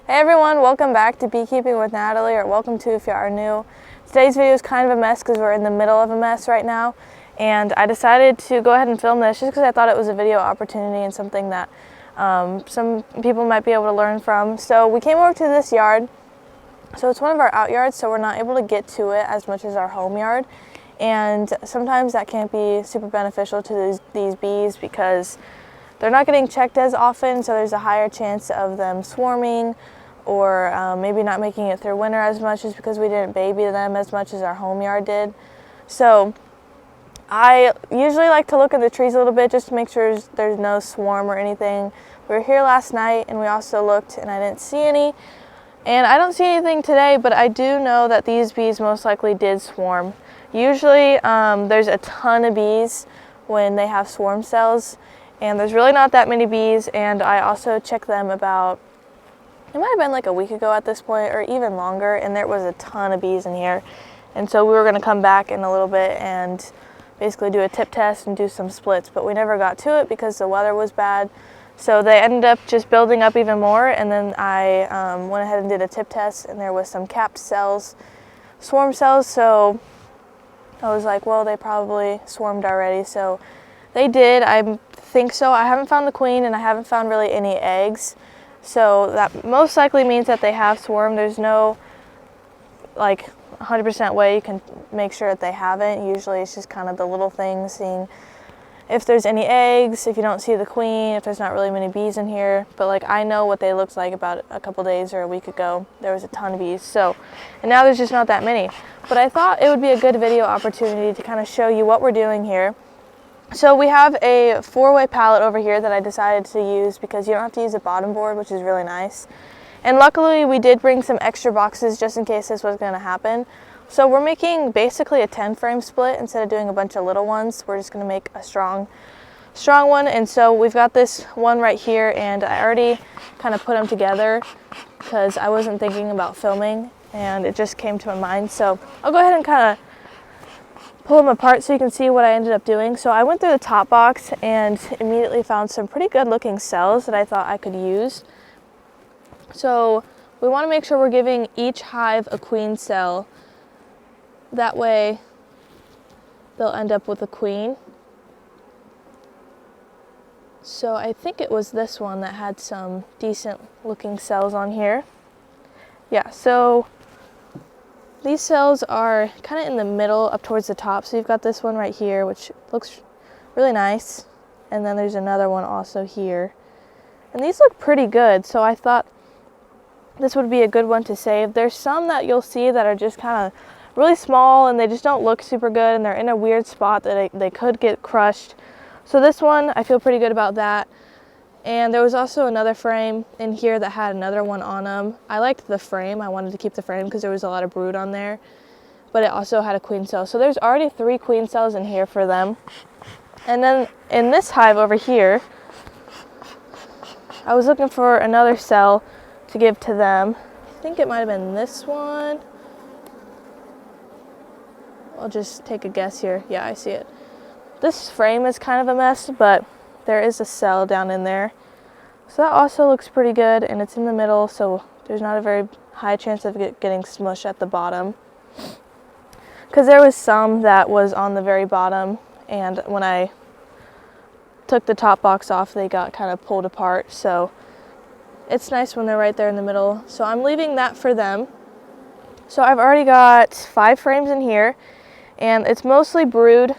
Hey everyone, welcome back to Beekeeping with Natalie, or welcome to if you are new. Today's video is kind of a mess because we're in the middle of a mess right now, and I decided to go ahead and film this just because I thought it was a video opportunity and something that some people might be able to learn from. So we came over to this yard. So it's one of our out yards, so we're not able to get to it as much as our home yard, and sometimes that can't be super beneficial to these bees because they're not getting checked as often, so there's a higher chance of them swarming or maybe not making it through winter as much, just because we didn't baby them as much as our home yard did. So I usually like to look at the trees a little bit just to make sure there's no swarm or anything. We were here last night and we also looked and I didn't see any. And I don't see anything today, but I do know that these bees most likely did swarm. Usually there's a ton of bees when they have swarm cells, and there's really not that many bees. And I also checked them about, it might have been like a week ago at this point or even longer, and there was a ton of bees in here. And so we were going to come back in a little bit and basically do a tip test and do some splits, but we never got to it because the weather was bad. So they ended up just building up even more, and then I went ahead and did a tip test, and there was some capped cells, swarm cells. So I was like, well, they probably swarmed already. So they did, I think so. I haven't found the queen, and I haven't found really any eggs. So that most likely means that they have swarmed. There's no like 100% way you can make sure that they haven't. Usually it's just kind of the little things, seeing if there's any eggs, if you don't see the queen, if there's not really many bees in here. But like, I know what they looked like about a couple days or a week ago. There was a ton of bees. So, and now there's just not that many. But I thought it would be a good video opportunity to kind of show you what we're doing here. So we have a 4-way pallet over here that I decided to use because you don't have to use a bottom board, which is really nice. And luckily we did bring some extra boxes just in case this was going to happen. So we're making basically a 10-frame split instead of doing a bunch of little ones. We're just going to make a strong one. And so we've got this one right here, and I already kind of put them together because I wasn't thinking about filming and it just came to my mind. So I'll go ahead and kind of pull them apart so you can see what I ended up doing. So I went through the top box and immediately found some pretty good looking cells that I thought I could use. So we want to make sure we're giving each hive a queen cell. That way they'll end up with a queen. So I think it was this one that had some decent looking cells on here. Yeah, so these cells are kind of in the middle up towards the top. So you've got this one right here, which looks really nice. And then there's another one also here. And these look pretty good, so I thought this would be a good one to save. There's some that you'll see that are just kind of really small and they just don't look super good, and they're in a weird spot that they could get crushed. So this one, I feel pretty good about that. And there was also another frame in here that had another one on them. I liked the frame. I wanted to keep the frame because there was a lot of brood on there, but it also had a queen cell. So there's already 3 queen cells in here for them. And then in this hive over here, I was looking for another cell to give to them. I think it might have been this one. I'll just take a guess here. Yeah, I see it. This frame is kind of a mess, but there is a cell down in there. So that also looks pretty good, and it's in the middle, so there's not a very high chance of it getting smushed at the bottom. Because there was some that was on the very bottom, and when I took the top box off, they got kind of pulled apart. So it's nice when they're right there in the middle. So I'm leaving that for them. So I've already got 5 frames in here, and it's mostly brood.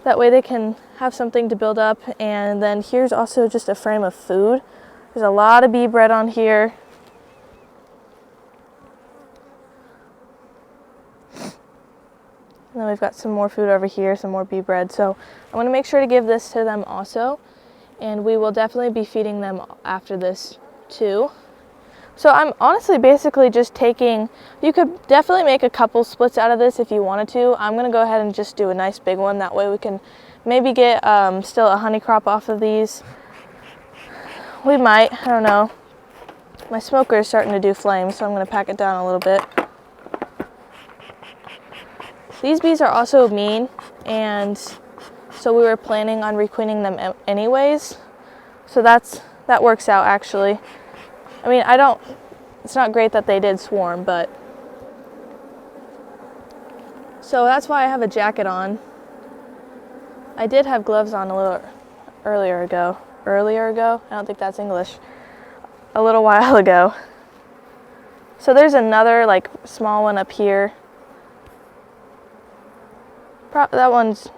That way they can have something to build up. And then here's also just a frame of food. There's a lot of bee bread on here. And then we've got some more food over here, some more bee bread. So I'm going to make sure to give this to them also. And we will definitely be feeding them after this too. So I'm honestly basically just taking, you could definitely make a couple splits out of this if you wanted to. I'm going to go ahead and just do a nice big one. That way we can maybe get still a honey crop off of these. We might, I don't know. My smoker is starting to do flames, so I'm going to pack it down a little bit. These bees are also mean, and so we were planning on requeening them anyways. So that works out actually. I mean, it's not great that they did swarm, but. So that's why I have a jacket on. I did have gloves on a little earlier ago. I don't think that's English. A little while ago. So there's another like small one up here. That one's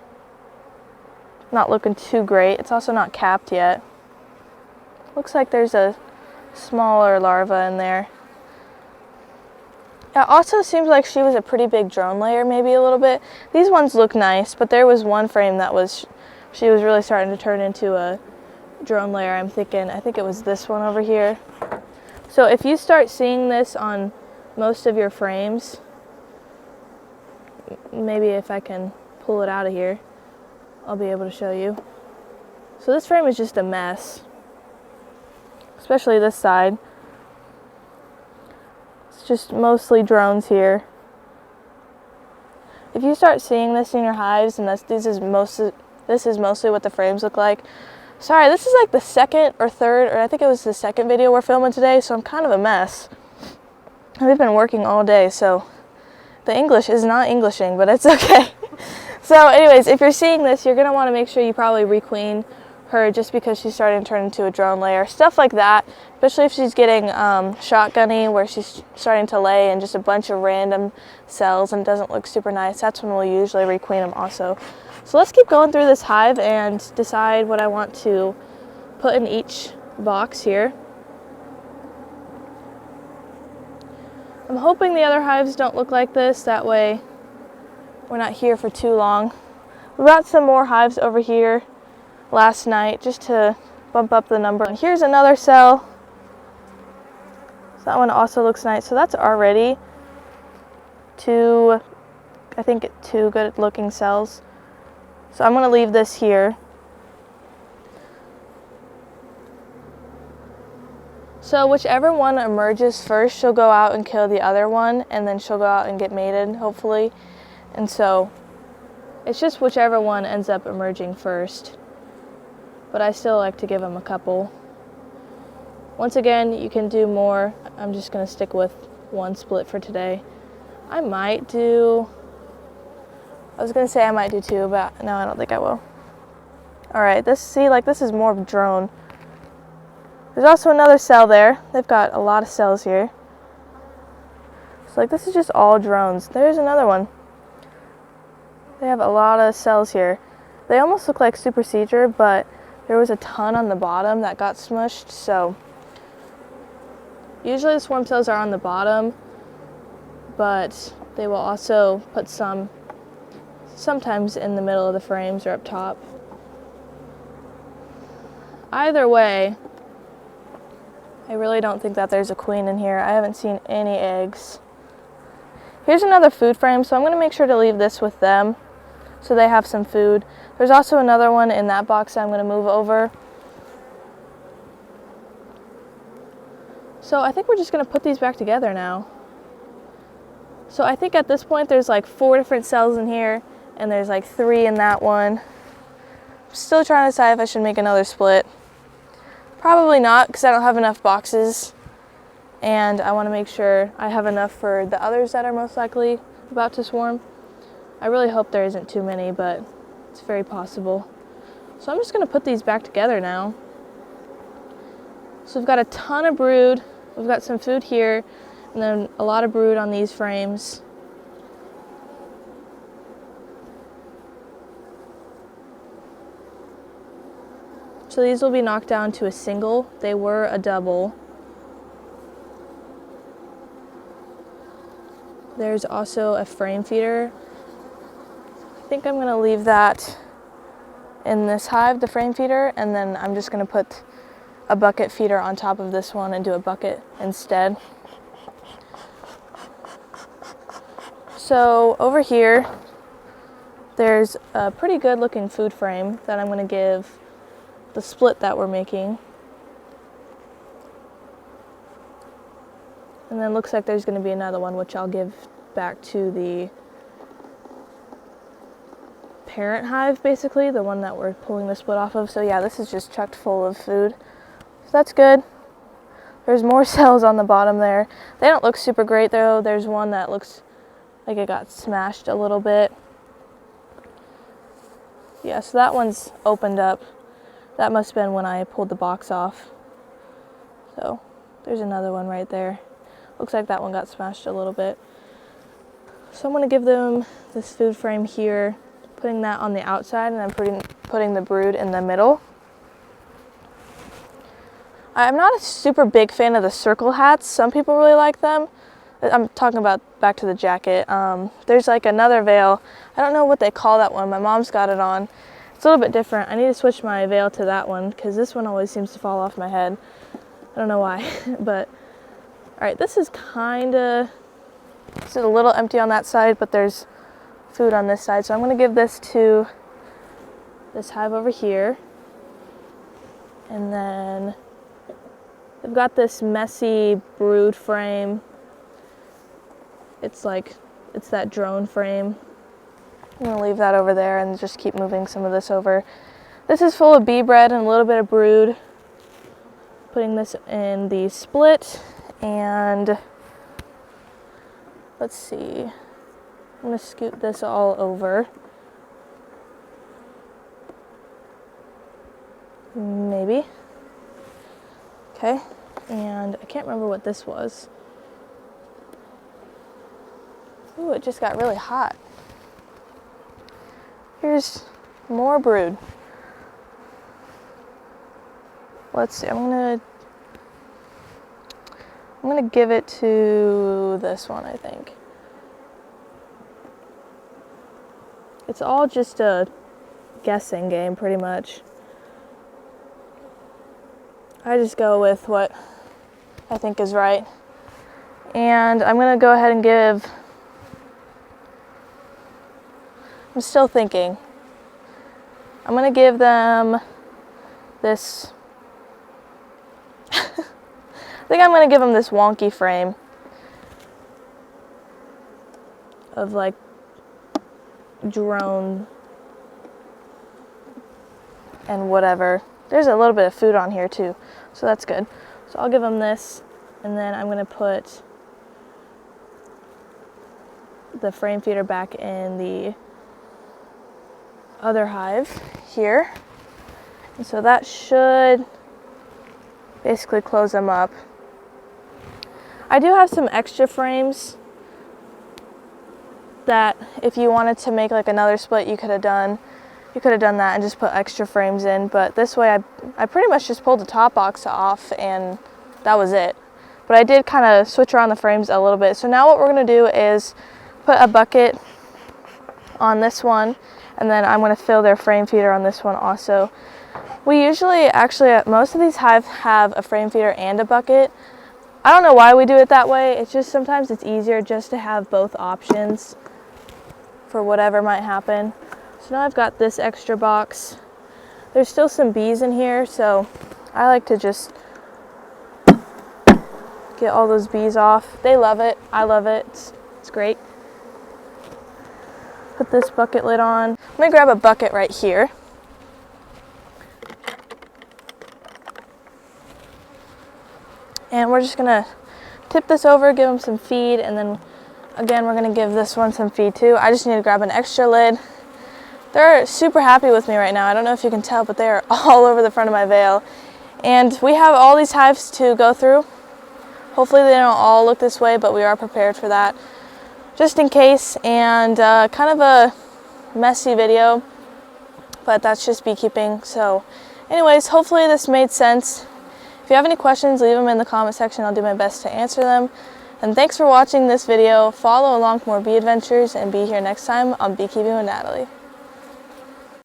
not looking too great. It's also not capped yet. Looks like there's a smaller larva in there. It also seems like she was a pretty big drone layer, maybe a little bit. These ones look nice, but there was one frame that she was really starting to turn into a drone layer. I think it was this one over here. So if you start seeing this on most of your frames, maybe if I can pull it out of here, I'll be able to show you. So this frame is just a mess, especially this side. It's just mostly drones here. If you start seeing this in your hives, and this is mostly what the frames look like. Sorry, this is like the second or third, or I think it was the second video we're filming today, so I'm kind of a mess. We've been working all day, so the English is not Englishing, but it's okay. So anyways, if you're seeing this, you're going to want to make sure you probably requeen her just because she's starting to turn into a drone layer. Stuff like that, especially if she's getting shotgunny, where she's starting to lay in just a bunch of random cells and doesn't look super nice. That's when we'll usually requeen them also. So let's keep going through this hive and decide what I want to put in each box here. I'm hoping the other hives don't look like this, that way we're not here for too long. We got some more hives over here last night just to bump up the number. And here's another cell. So that one also looks nice. So that's already two good looking cells. So I'm going to leave this here. So whichever one emerges first, she'll go out and kill the other one, and then she'll go out and get mated, hopefully. And so it's just whichever one ends up emerging first. But I still like to give them a couple. Once again, you can do more. I'm just going to stick with one split for today. I was going to say I might do two, but no, I don't think I will. Alright, this is more drone. There's also another cell there. They've got a lot of cells here. So this is just all drones. There's another one. They have a lot of cells here. They almost look like super seizure, but there was a ton on the bottom that got smushed, so usually the swarm cells are on the bottom, but they will also put some sometimes in the middle of the frames or up top. Either way, I really don't think that there's a queen in here. I haven't seen any eggs. Here's another food frame, so I'm going to make sure to leave this with them so they have some food. There's also another one in that box that I'm going to move over. So I think we're just going to put these back together now. So I think at this point there's like 4 different cells in here, and there's like 3 in that one. I'm still trying to decide if I should make another split. Probably not, because I don't have enough boxes, and I want to make sure I have enough for the others that are most likely about to swarm. I really hope there isn't too many, but it's very possible. So I'm just going to put these back together now. So we've got a ton of brood. We've got some food here, and then a lot of brood on these frames. So these will be knocked down to a single. They were a double. There's also a frame feeder. I think I'm going to leave that in this hive, the frame feeder, and then I'm just going to put a bucket feeder on top of this one and do a bucket instead. So over here, there's a pretty good looking food frame that I'm going to give the split that we're making. And then looks like there's going to be another one, which I'll give back to the parent hive, basically, the one that we're pulling the split off of. So yeah, this is just chucked full of food. So that's good. There's more cells on the bottom there. They don't look super great though. There's one that looks like it got smashed a little bit. Yeah, so that one's opened up. That must have been when I pulled the box off. So there's another one right there. Looks like that one got smashed a little bit. So I'm going to give them this food frame here, putting that on the outside, and I'm putting the brood in the middle. I'm not a super big fan of the circle hats. Some people really like them. I'm talking about back to the jacket. There's like another veil. I don't know what they call that one. My mom's got it on. It's a little bit different. I need to switch my veil to that one because this one always seems to fall off my head. I don't know why, but all right, this is a little empty on that side, but there's food on this side. So I'm going to give this to this hive over here. And then I've got this messy brood frame. It's that drone frame. I'm going to leave that over there and just keep moving some of this over. This is full of bee bread and a little bit of brood. Putting this in the split, and let's see. I'm going to scoot this all over. Maybe. Okay, and I can't remember what this was. Ooh, it just got really hot. Here's more brood. Let's see, I'm gonna give it to this one, I think. It's all just a guessing game, pretty much. I just go with what I think is right. And I'm gonna go ahead and give, I'm still thinking. I'm gonna give them this, I think I'm going to give them this wonky frame of like drone and whatever. There's a little bit of food on here too, so that's good. So I'll give them this, and then I'm going to put the frame feeder back in the other hive here. And so that should basically close them up. I do have some extra frames that if you wanted to make like another split, you could have done that and just put extra frames in, but this way I pretty much just pulled the top box off and that was it. But I did kind of switch around the frames a little bit. So now what we're going to do is put a bucket on this one, and then I'm going to fill their frame feeder on this one also. We usually, actually, most of these hives have a frame feeder and a bucket. I don't know why we do it that way. It's just sometimes it's easier just to have both options for whatever might happen. So now I've got this extra box. There's still some bees in here, so I like to just get all those bees off. They love it. I love it. It's great. Put this bucket lid on. Let me grab a bucket right here. And we're just gonna tip this over, give them some feed, and then again, we're gonna give this one some feed too. I just need to grab an extra lid. They're super happy with me right now. I don't know if you can tell, but they are all over the front of my veil. And we have all these hives to go through. Hopefully they don't all look this way, but we are prepared for that, just in case. And kind of a messy video, but that's just beekeeping. So anyways, hopefully this made sense. If you have any questions, leave them in the comment section. I'll do my best to answer them. And thanks for watching this video. Follow along for more bee adventures and be here next time on Beekeeping with Natalie.